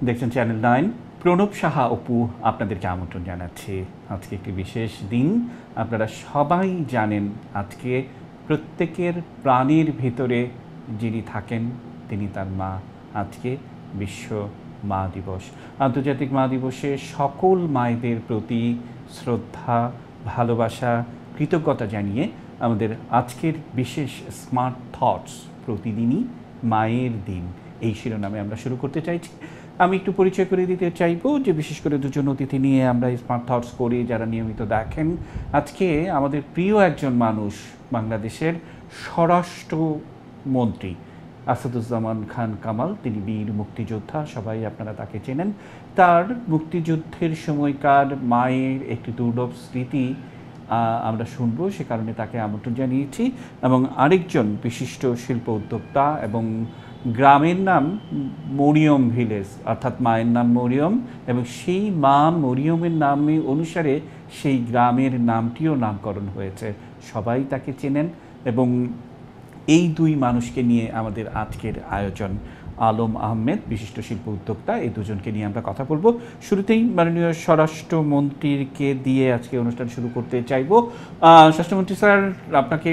দেখছেন চ্যানেল 9। প্রণব সাহা অপু আপনাদেরকে আমন্ত্রণ জানাচ্ছি। আজকে একটি বিশেষ দিন। আপনারা সবাই জানেন আজকে প্রত্যেকের প্রাণের ভিতরে যিনি থাকেন তিনি তার মা। আজকে বিশ্ব মা দিবস। আন্তর্জাতিক মা দিবসে সকল মায়েদের প্রতি শ্রদ্ধা, ভালোবাসা, কৃতজ্ঞতা জানিয়ে আমাদের আজকের বিশেষ স্মার্ট থটস, প্রতিদিনই মায়ের দিন, এই শিরোনামে আমরা শুরু করতে চাইছি। আমি একটু পরিচয় করে দিতে চাইবো যে বিশেষ করে দুজন অতিথি নিয়ে আমরা স্মার্ট থটস করি যারা নিয়মিত দেখেন। আজকে আমাদের প্রিয় একজন মানুষ, বাংলাদেশের স্বরাষ্ট্রমন্ত্রী আসাদুজ্জামান খান কামাল। তিনি বীর মুক্তিযোদ্ধা, সবাই আপনারা তাকে চেনেন। তার মুক্তিযুদ্ধের সময়কার মায়ের একটি দুর্লভ স্মৃতি আমরা শুনবো, সে কারণে তাকে আমন্ত্রণ জানিয়েছি। এবং আরেকজন বিশিষ্ট শিল্প উদ্যোক্তা, এবং গ্রামের নাম মরিয়ম ভিলেজ, অর্থাৎ মায়ের নাম মরিয়ম, এবং সেই মা মরিয়মের নামে অনুসারে সেই গ্রামের নামটিও নামকরণ হয়েছে। সবাই তাকে চেনেন। এবং এই দুই মানুষকে নিয়ে আমাদের আজকের আয়োজন। আলম আহমেদ, বিশিষ্ট শিল্প উদ্যোক্তা, এই দুজনকে নিয়ে আমরা কথা বলবো। শুরুতেই মাননীয় স্বরাষ্ট্রমন্ত্রীকে দিয়ে আজকে অনুষ্ঠান শুরু করতে চাইব। স্বরাষ্ট্রমন্ত্রী স্যার, আপনাকে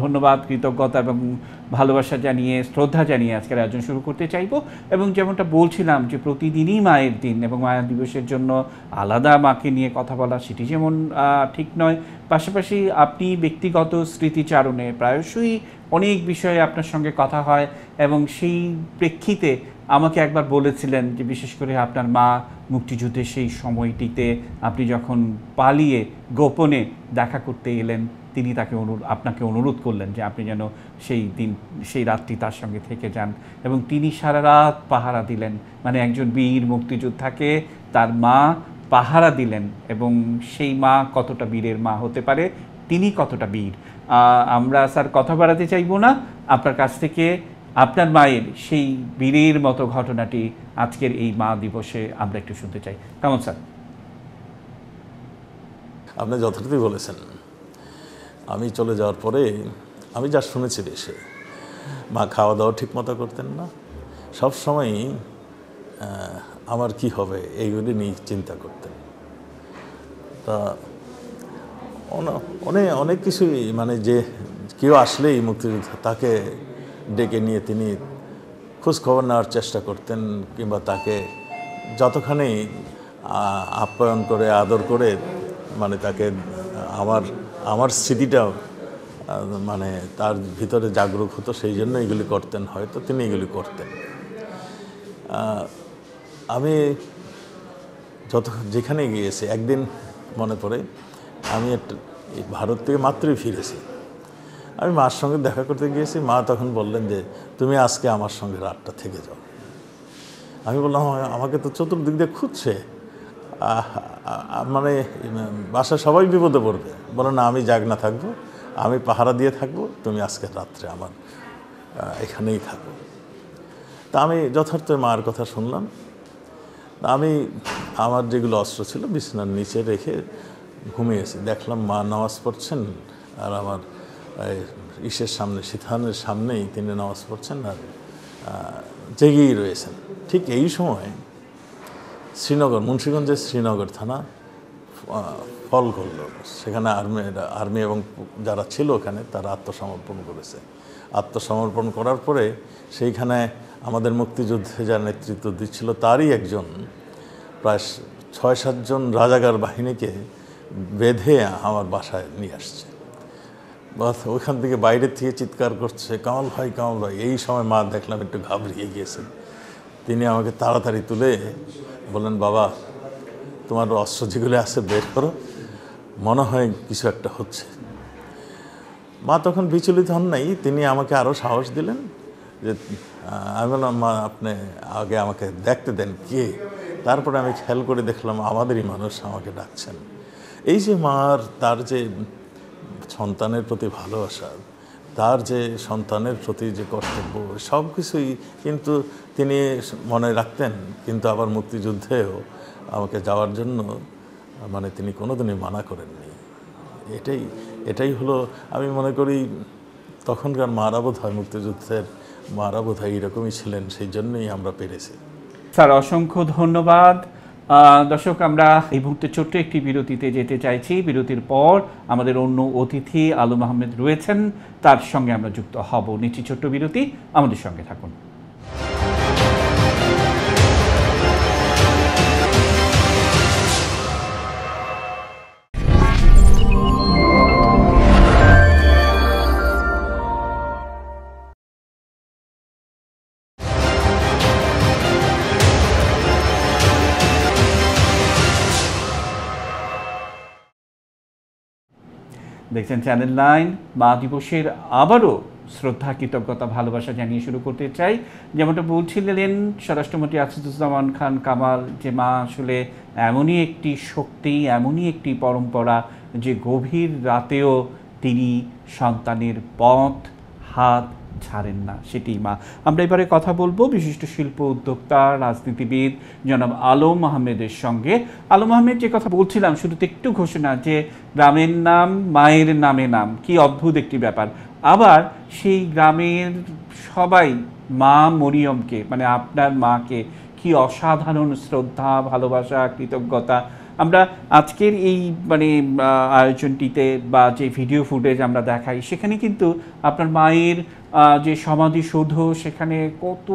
ধন্যবাদ, কৃতজ্ঞতা এবং ভালোবাসা জানিয়ে, শ্রদ্ধা জানিয়ে আজকের আয়োজন শুরু করতে চাইব। এবং যেমনটা বলছিলাম যে প্রতিদিনই মায়ের দিন, এবং মায়ের দিবসের জন্য আলাদা মাকে নিয়ে কথা বলা সেটি যেমন ঠিক নয়, পাশাপাশি আপনি ব্যক্তিগত স্মৃতিচারণে প্রায়শই অনেক বিষয়ে আপনার সঙ্গে কথা হয়, এবং সেই প্রেক্ষিতে আমাকে একবার বলেছিলেন যে বিশেষ করে আপনার মা মুক্তিযুদ্ধের সেই সময়টিতে আপনি যখন পালিয়ে গোপনে দেখা করতে এলেন, তিনি আপনাকে অনুরোধ করলেন যে আপনি যেন সেই দিন, সেই রাতটি তার সঙ্গে থেকে যান। এবং তিনি সারা রাত পাহারা দিলেন, মানে একজন বীর মুক্তিযোদ্ধাকে তার মা পাহারা দিলেন। এবং সেই মা কতটা বীরের মা হতে পারে, তিনি কতটা বীর, আমরা স্যার কথা বাড়াতে চাইব না। আপনার কাছ থেকে আপনার মায়ের সেই বীরের মতো ঘটনাটি আজকের এই মা দিবসে আমরা একটু শুনতে চাই। কেমন স্যার? আপনি যথার্থই বলেছেন। আমি চলে যাওয়ার পরে আমি যা শুনেছি দেশে, মা খাওয়া দাওয়া ঠিক মতো করতেন না, সবসময়ই আমার কি হবে এইগুলি নিয়ে চিন্তা করতেন। তা অনেক কিছুই, মানে যে কেউ আসলেই মুক্তিযোদ্ধা তাকে ডেকে নিয়ে তিনি খোঁজখবর নেওয়ার চেষ্টা করতেন, কিংবা তাকে যতখানি আপ্যায়ন করে, আদর করে, মানে তাকে আমার স্মৃতিটা মানে তার ভিতরে জাগরুক হতো, সেই জন্য এগুলি করতেন, হয়তো তিনি এগুলি করতেন। আমি যেখানে গিয়েছি, একদিন মনে পড়ে আমি ভারত থেকে মাত্রই ফিরেছি, আমি মার সঙ্গে দেখা করতে গিয়েছি। মা তখন বললেন যে তুমি আজকে আমার সঙ্গে রাতটা থেকে যাও। আমি বললাম আমাকে তো চতুর্দিক দিয়ে খুঁজছে, মানে বাসায় সবাই বিপদে পড়বে। বলো না, আমি জাগনা থাকবো, আমি পাহারা দিয়ে থাকবো, তুমি আজকে রাত্রে আমার এখানেই থাকো। তা আমি যথার্থ মার কথা শুনলাম। আমি আমার যেগুলো অস্ত্র ছিল বিছানার নিচে রেখে ঘুমিয়েছি। দেখলাম মা নামাজ পড়ছেন, আর আমার ইসের সামনে, সিথানের সামনেই তিনি নামাজ পড়ছেন আর জেগেই রয়েছেন। ঠিক এই সময় শ্রীনগর, মুন্সিগঞ্জের শ্রীনগর থানা ফল করল। সেখানে আর্মি এবং যারা ছিল ওখানে তারা আত্মসমর্পণ করেছে। আত্মসমর্পণ করার পরে সেইখানে আমাদের মুক্তিযুদ্ধে যারা নেতৃত্ব দিচ্ছিল তারই একজন প্রায় ৬-৭ জন রাজাকার বাহিনীকে বেঁধে আমার বাসায় নিয়ে আসছে। ওইখান থেকে বাইরের থেকে চিৎকার করছে, কামাল ভাই, কামাল ভাই। এই সময় মা দেখলাম একটু ঘাবড়িয়ে গিয়েছেন। তিনি আমাকে তাড়াতাড়ি তুলে বললেন, বাবা তোমার অস্ত্র যেগুলো আছে বের করো, মনে হয় কিছু একটা হচ্ছে। মা তখন বিচলিত হন নাই, তিনি আমাকে আরও সাহস দিলেন যে আমি বললাম, মা আপনি আগে আমাকে দেখতে দেন কে। তারপরে আমি খেয়াল করে দেখলাম আমাদেরই মানুষ আমাকে ডাকছেন। এই যে মার, তার যে সন্তানের প্রতি ভালোবাসা, তার যে সন্তানের প্রতি যে কর্তব্য, সব কিছুই কিন্তু তিনি মনে রাখতেন। কিন্তু আবার মুক্তিযুদ্ধেও আমাকে যাওয়ার জন্য মানে তিনি কোনোদিনই মানা করেননি। এটাই হলো, আমি মনে করি তখনকার মারা বোধ হয়, মুক্তিযুদ্ধের মারা বোধ হয় এরকমই ছিলেন, সেই জন্যই আমরা পেরেছি। স্যার অসংখ্য ধন্যবাদ। দর্শক, আমরা এই মুহূর্তে ছোট্ট একটি বিরতিতে যেতে চাইছি। বিরতির পর আমাদের অন্য অতিথি আলম আহমেদ রয়েছেন, তার সঙ্গে আমরা যুক্ত হব। নিচ্ছি ছোট্ট বিরতি, আমাদের সঙ্গে থাকুন। দেখছেন চ্যানেল 9। মা দিবসের আবারও শ্রদ্ধা, কৃতজ্ঞতা, ভালোবাসা জানিয়ে শুরু করতে চাই। যেমনটা বলছিলেন স্বরাষ্ট্রমন্ত্রী আসাদুজ্জামান খান কামাল, যে মা আসলে এমনই একটি শক্তি, এমনই একটি পরম্পরা, যে গভীর রাতেও তিনি সন্তানের পথ হাত ছাড়েন না, সেটি মা। আমরা এবারে কথা বলবো বিশিষ্ট শিল্প উদ্যোক্তা, রাজনীতিবিদ জনাব আলম আহমেদের সঙ্গে। আলম আহমেদ, যে কথা বলছিলাম শুরুতে একটু ঘোষণা, যে গ্রামের নাম মায়ের নামে নাম, কি অদ্ভুত একটি ব্যাপার। আবার সেই গ্রামের সবাই মা মরিয়মকে, মানে আপনার মাকে, কি অসাধারণ শ্রদ্ধা, ভালোবাসা, কৃতজ্ঞতা। আমরা আজকের এই মানে আয়োজনটিতে বা যে ভিডিও ফুটেজ আমরা দেখাই, সেখানে কিন্তু আপনার মায়ের যে সমাধিসৌধ, সেখানে কত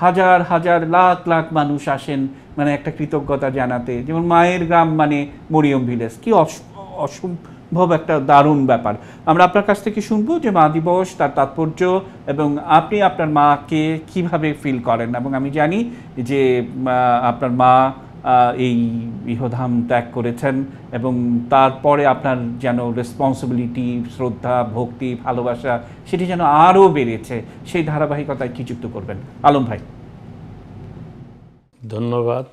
হাজার হাজার লাখ লাখ মানুষ আসেন মানে একটা কৃতজ্ঞতা জানাতে। যেমন মায়ের গ্রাম মানে মরিয়ম ভিলেজ, কি অসম্ভব একটা দারুণ ব্যাপার। আমরা আপনার কাছ থেকে শুনবো যে মা দিবস, তার তাৎপর্য, এবং আপনি আপনার মাকে কিভাবে ফিল করেন। এবং আমি জানি যে আপনার মা এই ইহধাম ত্যাগ করেছেন, এবং তারপরে আপনার যেন রেসপন্সিবিলিটি, শ্রদ্ধা, ভক্তি, ভালোবাসা সেটি যেন আরও বেড়েছে। সেই ধারাবাহিকতায় কি যুক্ত করবেন আলম ভাই? ধন্যবাদ।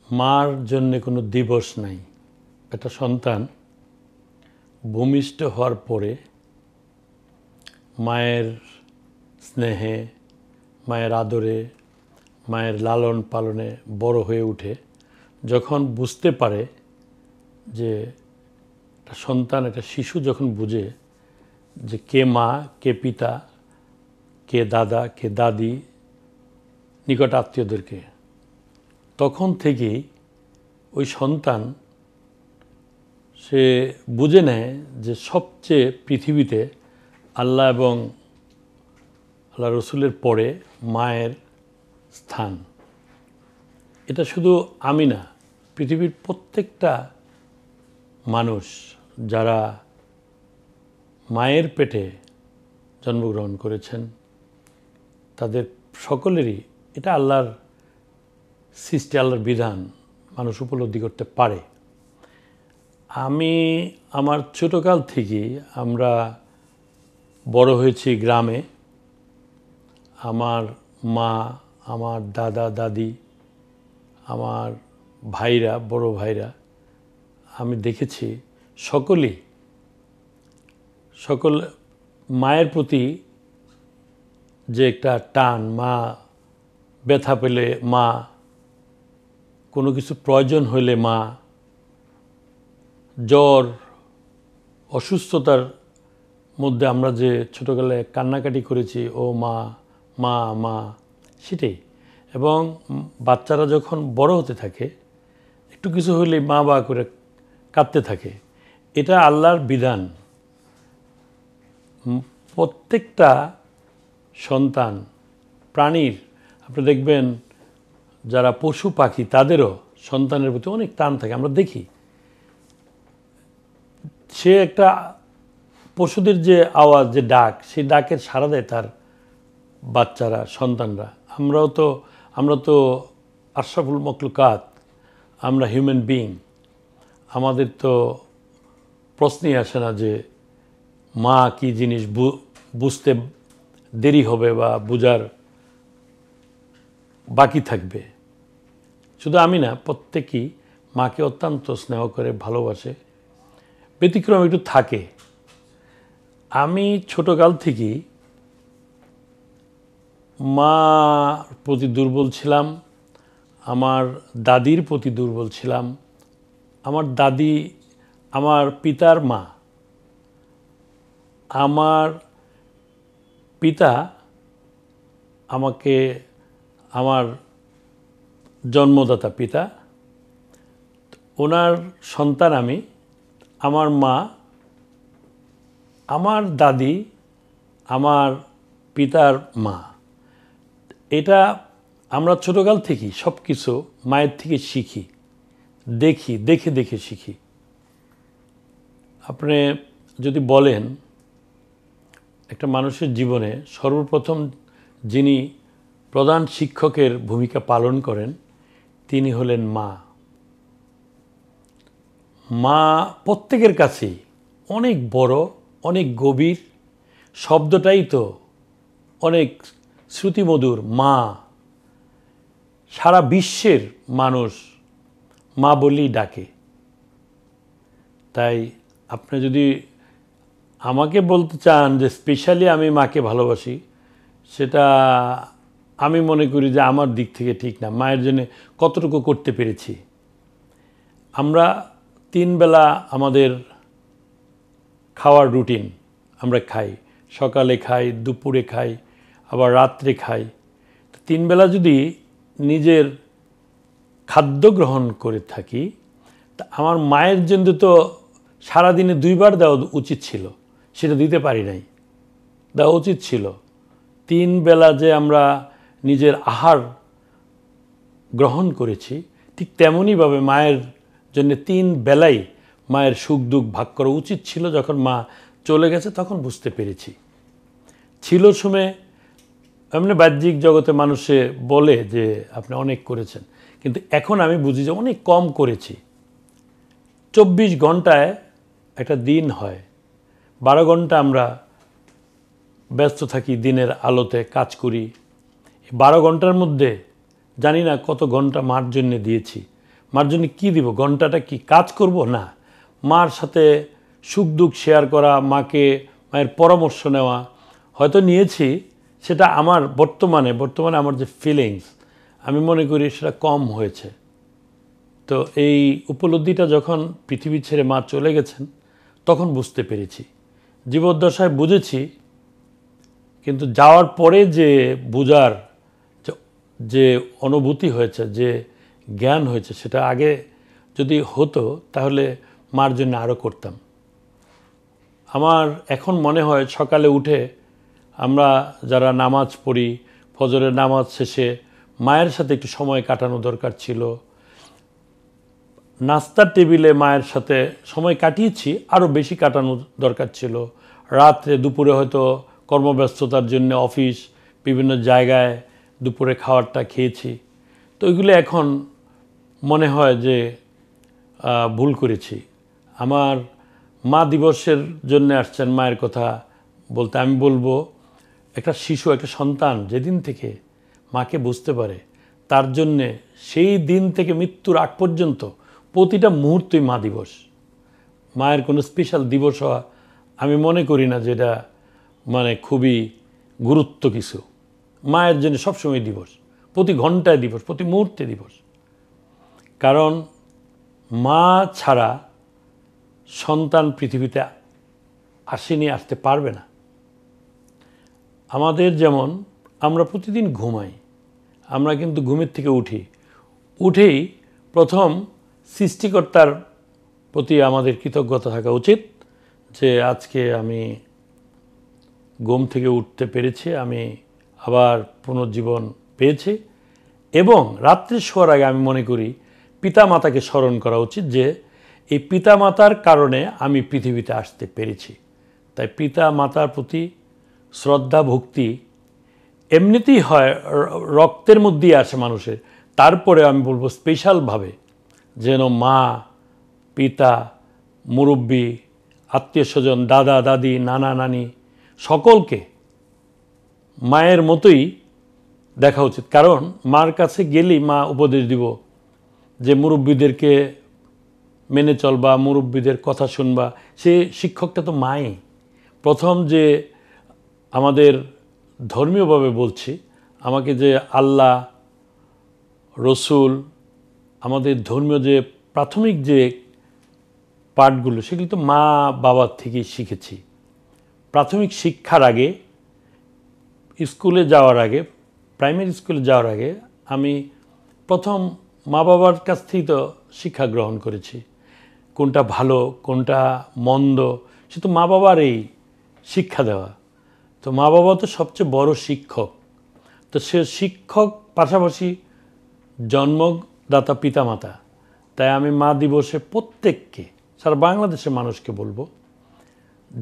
মার জন্যে কোনো দিবস নাই। একটা সন্তান ভূমিষ্ঠ হওয়ার পরে মায়ের স্নেহে, মায়ের আদরে, মায়ের লালন পালনে বড় হয়ে ওঠে। যখন বুঝতে পারে যে একটা সন্তান, একটা শিশু যখন বুঝে যে কে মা, কে পিতা, কে দাদা, কে দাদি, নিকট আত্মীয়দেরকে, তখন থেকেই ওই সন্তান সে বুঝে নেয় যে সবচেয়ে পৃথিবীতে আল্লাহ এবং আল্লাহ রসুলের পরে মায়ের স্থান। এটা শুধু আমি না, পৃথিবীর প্রত্যেকটা মানুষ যারা মায়ের পেটে জন্মগ্রহণ করেছেন, তাদের সকলেরই এটা আল্লাহর সৃষ্টি, আল্লাহর বিধান মানুষ উপলব্ধি করতে পারে। আমি আমার ছোটকাল থেকেই, আমরা বড় হয়েছি গ্রামে। আমার মা, আমার দাদা দাদি, আমার ভাইরা, বড় ভাইরা, আমি দেখেছি সকল মায়ের প্রতি যে একটা টান, মা ব্যথা পেলে মা, কোনো কিছু প্রয়োজন হলে মা, জ্বর, অসুস্থতার মধ্যে আমরা যে ছোটোবেলায় কান্নাকাটি করেছি, ও মা মা মা, সেটাই। এবং বাচ্চারা যখন বড় হতে থাকে, একটু কিছু হলে মা বা করে কাঁদতে থাকে। এটা আল্লাহর বিধান। প্রত্যেকটা সন্তান, প্রাণীর, আপনি দেখবেন যারা পশু পাখি, তাদেরও সন্তানের প্রতি অনেক টান থাকে। আমরা দেখি সে একটা পশুদের যে আওয়াজ, যে ডাক, সেই ডাকের সাড়া দেয় তার বাচ্চারা, সন্তানরা। আমরা তো আশরাফুল মখলুকাত, আমরা হিউম্যান বিইং। আমাদের তো প্রশ্নই আসে না যে মা কি জিনিস বুঝতে দেরি হবে বা বুঝার বাকি থাকবে। শুধু আমি না, প্রত্যেকেই মাকে অত্যন্ত স্নেহ করে, ভালোবাসে। ব্যতিক্রম একটু থাকে। আমি ছোটকাল থেকেই মার প্রতি দুর্বল ছিলাম, আমার দাদির প্রতি দুর্বল ছিলাম। আমার দাদি আমার পিতার মা। আমার পিতা আমাকে আমার জন্মদাতা পিতা, ওনার সন্তান আমি। আমার মা, আমার দাদি, আমার পিতার মা, এটা আমরা ছোটোকাল থেকেই সব কিছু মায়ের থেকে শিখি, দেখে দেখে শিখি। আপনি যদি বলেন একটা মানুষের জীবনে সর্বপ্রথম যিনি প্রধান শিক্ষকের ভূমিকা পালন করেন তিনি হলেন মা। মা প্রত্যেকের কাছেই অনেক বড়, অনেক গভীর, শব্দটাই তো অনেক শ্রুতিমধুর। মা, সারা বিশ্বের মানুষ মা বলেই ডাকে। তাই আপনি যদি আমাকে বলতে চান যে স্পেশালি আমি মাকে ভালোবাসি, সেটা আমি মনে করি যে আমার দিক থেকে ঠিক না। মায়ের জন্য কতটুকু করতে পেরেছি। আমরা 3 বেলা আমাদের খাওয়ার রুটিন আমরা খাই, সকালে খাই, দুপুরে খাই, আবার রাত্রে খাই। 3 বেলা যদি নিজের খাদ্য গ্রহণ করে থাকি, তা আমার মায়ের জন্য তো সারাদিনে 2 বার দেওয়া উচিত ছিল, সেটা দিতে পারি নাই। দেওয়া উচিত ছিল। 3 বেলা যে আমরা নিজের আহার গ্রহণ করেছি, ঠিক তেমনইভাবে মায়ের জন্য 3 বেলাই মায়ের সুখ দুঃখ ভাগ করা উচিত ছিল। যখন মা চলে গেছে তখন বুঝতে পেরেছি। ছিল সময় এমনি বাহ্যিক জগতে মানুষে বলে যে আপনি অনেক করেছেন, কিন্তু এখন আমি বুঝি যে অনেক কম করেছি। 24 ঘন্টায় একটা দিন হয়, 12 ঘন্টা আমরা ব্যস্ত থাকি, দিনের আলোতে কাজ করি। 12 ঘন্টার মধ্যে জানি না কত ঘন্টা মার জন্য দিয়েছি। মার জন্য কী দিব? ঘন্টাটা কি কাজ করব? না, মার সাথে সুখ দুঃখ শেয়ার করা, মায়ের পরামর্শ নেওয়া হয়তো নিয়েছি। সেটা আমার বর্তমানে আমার যে ফিলিংস, আমি মনে করি সেটা কম হয়েছে। তো এই উপলব্ধিটা যখন পৃথিবী ছেড়ে মা চলে গেছেন তখন বুঝতে পেরেছি। জীবদ্দশায় বুঝেছি, কিন্তু যাওয়ার পরে যে বোঝার যে অনুভূতি হয়েছে, যে জ্ঞান হয়েছে, সেটা আগে যদি হতো তাহলে মার জন্য আরও করতাম। আমার এখন মনে হয় সকালে উঠে আমরা যারা নামাজ পড়ি, ফজরের নামাজ শেষে মায়ের সাথে একটু সময় কাটানো দরকার ছিল। নাস্তার টেবিলে মায়ের সাথে সময় কাটিয়েছি, আরও বেশি কাটানো দরকার ছিল। রাত্রে, দুপুরে হয়তো কর্মব্যস্ততার জন্য অফিস, বিভিন্ন জায়গায় দুপুরে খাবারটা খেয়েছি। তো ওইগুলো এখন মনে হয় যে ভুল করেছি। আমার মা দিবসের জন্য আসছেন মায়ের কথা বলতে, আমি বলবো একটা শিশু, একটা সন্তান যেদিন থেকে মাকে বুঝতে পারে, তার জন্যে সেই দিন থেকে মৃত্যুর আগ পর্যন্ত প্রতিটা মুহূর্তই মা দিবস। মায়ের কোনো স্পেশাল দিবস হওয়া আমি মনে করি না যেটা মানে খুবই গুরুত্ব কিছু। মায়ের জন্য সবসময় দিবস, প্রতি ঘন্টায় দিবস, প্রতি মুহূর্তে দিবস। কারণ মা ছাড়া সন্তান পৃথিবীতে আসেনি, আসতে পারবে না। আমাদের যেমন আমরা প্রতিদিন ঘুমাই, আমরা কিন্তু ঘুমের থেকে উঠেই প্রথম সৃষ্টিকর্তার প্রতি আমাদের কৃতজ্ঞতা থাকা উচিত যে আজকে আমি ঘুম থেকে উঠতে পেরেছি, আমি আবার পুনর্জীবন পেয়েছি। এবং রাত্রে শোয়ার আগে আমি মনে করি পিতামাতাকে স্মরণ করা উচিত যে এই পিতামাতার কারণে আমি পৃথিবীতে আসতে পেরেছি। তাই পিতা মাতার প্রতি শ্রদ্ধা ভক্তি এমনিতেই হয়, রক্তের মধ্যেই আসে মানুষের। তারপরে আমি বলবো স্পেশালভাবে যেন মা, পিতা, মুরব্বী, আত্মীয় স্বজন, দাদা দাদি, নানা নানি সকলকে মায়ের মতোই দেখা উচিত। কারণ মার কাছে গেলেই মা উপদেশ দিব যে মুরব্বীদেরকে মেনে চলবা, মুরব্বীদের কথা শুনবা। সে শিক্ষকটা তো মাই। প্রথম যে আমাদের ধর্মীয়ভাবে বলছি, আমাকে যে আল্লাহ, রসুল, আমাদের ধর্মীয় যে প্রাথমিক যে পাঠগুলো, সেগুলো তো মা বাবার থেকেই শিখেছি। প্রাথমিক শিক্ষার আগে, স্কুলে যাওয়ার আগে প্রাইমারি স্কুলে যাওয়ার আগে আমি প্রথম মা বাবার কাছ থেকেই তো শিক্ষা গ্রহণ করেছি, কোনটা ভালো কোনটা মন্দ সে তো মা বাবার এই শিক্ষা দেওয়া। তো মা বাবা তো সবচেয়ে বড় শিক্ষক। তো সে শিক্ষক পাশাপাশি জন্মদাতা পিতামাতা। তাই আমি মা দিবসে প্রত্যেককে, সারা বাংলাদেশের মানুষকে বলবো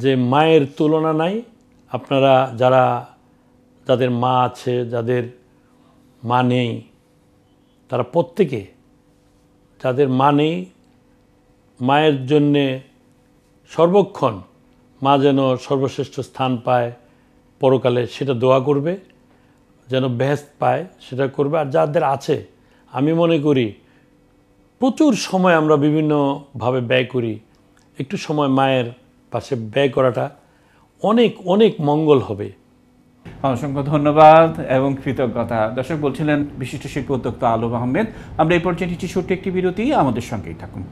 যে মায়ের তুলনা নাই। আপনারা যাদের মা আছে, যাদের মা নেই, তারা প্রত্যেকে, যাদের মা নেই, মায়ের জন্যে সর্বক্ষণ মা যেন সর্বশ্রেষ্ঠ স্থান পায় পরকালে, সেটা দোয়া করবে, যেন বেহেশত পায় সেটা করবে। আর যাদের আছে, আমি মনে করি প্রচুর সময় আমরা বিভিন্নভাবে ব্যয় করি, একটু সময় মায়ের পাশে ব্যয় করাটা অনেক অনেক মঙ্গল হবে। অসংখ্য ধন্যবাদ এবং কৃতজ্ঞতা। দর্শক বলছিলেন বিশিষ্ট শিল্পী উদ্যোক্তা আলম আহমেদ। আমরা এই পর্যায়ে নিচ্ছি ছোট্ট একটি বিরতি, আমাদের সঙ্গেই থাকুন।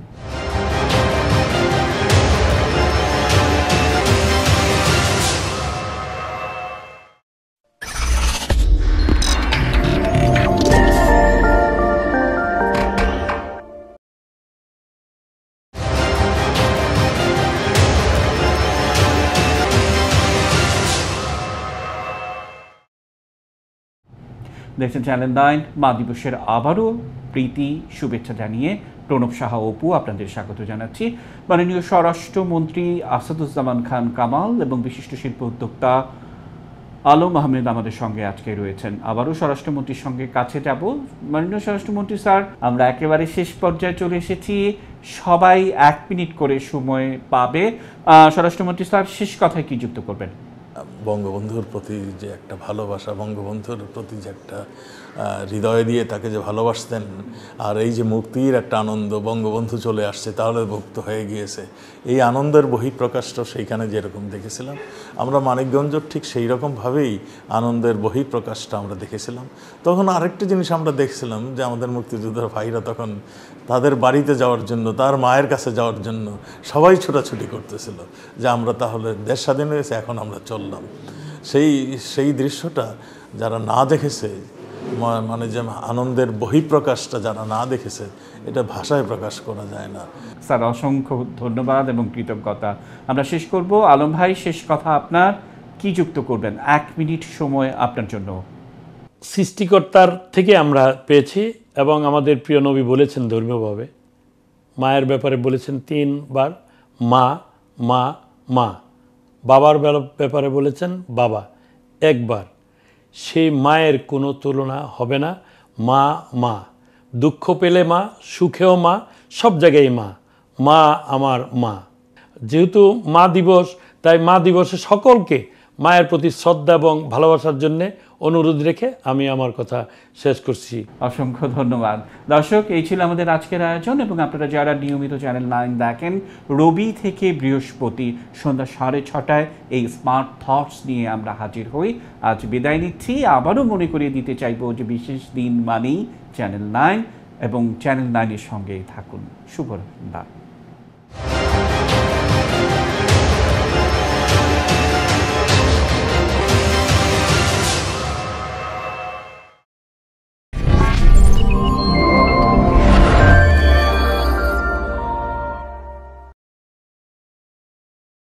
দেখছেন চ্যানেল 9। মা দিবসের আবারও প্রীতি শুভেচ্ছা জানিয়ে প্রণব সাহা অপু আপনাদের স্বাগত জানাচ্ছি। মাননীয় স্বরাষ্ট্রমন্ত্রী আসাদুজ্জামান খান কামাল এবং বিশিষ্ট শিল্প উদ্যোক্তা আলম আহমেদ আমাদের সঙ্গে আজকে রয়েছেন। আবারও স্বরাষ্ট্রমন্ত্রীর সঙ্গে কাছে যাব। মাননীয় স্বরাষ্ট্রমন্ত্রী স্যার, আমরা একেবারে শেষ পর্যায়ে চলে এসেছি, সবাই 1 মিনিট করে সময় পাবে। স্বরাষ্ট্রমন্ত্রী স্যার, শেষ কথায় কি যুক্ত করবেন? বঙ্গবন্ধুর প্রতি যে একটা ভালোবাসা, বঙ্গবন্ধুর প্রতি যে একটা হৃদয় দিয়ে তাকে যে ভালোবাসতেন, আর এই যে মুক্তির একটা আনন্দ, বঙ্গবন্ধু চলে আসছে তাহলে মুক্ত হয়ে গিয়েছে, এই আনন্দের বহিঃপ্রকাশটা সেইখানে যেরকম দেখেছিলাম আমরা মানিকগঞ্জ, ঠিক সেই রকমভাবেই আনন্দের বহিঃপ্রকাশটা আমরা দেখেছিলাম। তখন আরেকটা জিনিস আমরা দেখছিলাম যে আমাদের মুক্তিযোদ্ধার ভাইরা তখন তাদের বাড়িতে যাওয়ার জন্য, তার মায়ের কাছে যাওয়ার জন্য সবাই ছোটাছুটি করতেছিল যে আমরা তাহলে দেশ স্বাধীন হয়েছে, এখন আমরা চললাম। সেই দৃশ্যটা যারা না দেখেছে, মানে যে আনন্দের বহিঃপ্রকাশটা যারা না দেখেছে, এটা ভাষায় প্রকাশ করা যায় না। স্যার, অসংখ্য ধন্যবাদ এবং কৃতজ্ঞতা। আমরা শেষ করব। আলম ভাই, শেষ কথা আপনার, কি যুক্ত করবেন? 1 মিনিট সময় আপনার জন্য। সৃষ্টিকর্তার থেকে আমরা পেয়েছি এবং আমাদের প্রিয় নবী বলেছেন ধর্মীয়ভাবে, মায়ের ব্যাপারে বলেছেন 3 বার মা মা মা, বাবার ব্যাপারে বলেছেন বাবা 1 বার। সেই মায়ের কোনো তুলনা হবে না। মা মা, দুঃখ পেলে মা, সুখেও মা, সব জায়গায় মা, মা আমার মা। যেহেতু মা দিবস, তাই মা দিবসে সকলকে মায়ের প্রতি শ্রদ্ধা এবং ভালোবাসার জন্যে অনুরোধ রেখে আমি আমার কথা শেষ করছি। অসংখ্য ধন্যবাদ। দর্শক, এই ছিল আমাদের আজকের আয়োজন এবং আপনারা যারা নিয়মিত চ্যানেল 9 দেখেন, রবি থেকে বৃহস্পতি সন্ধ্যা 6:30 এই স্মার্ট থটস নিয়ে আমরা হাজির হই। আজ বিদায় নিচ্ছি। আবারও মনে করিয়ে দিতে চাইব যে বিশেষ দিন মানেই চ্যানেল 9 এবং চ্যানেল 9 এর সঙ্গেই থাকুন। শুভরাত্রি।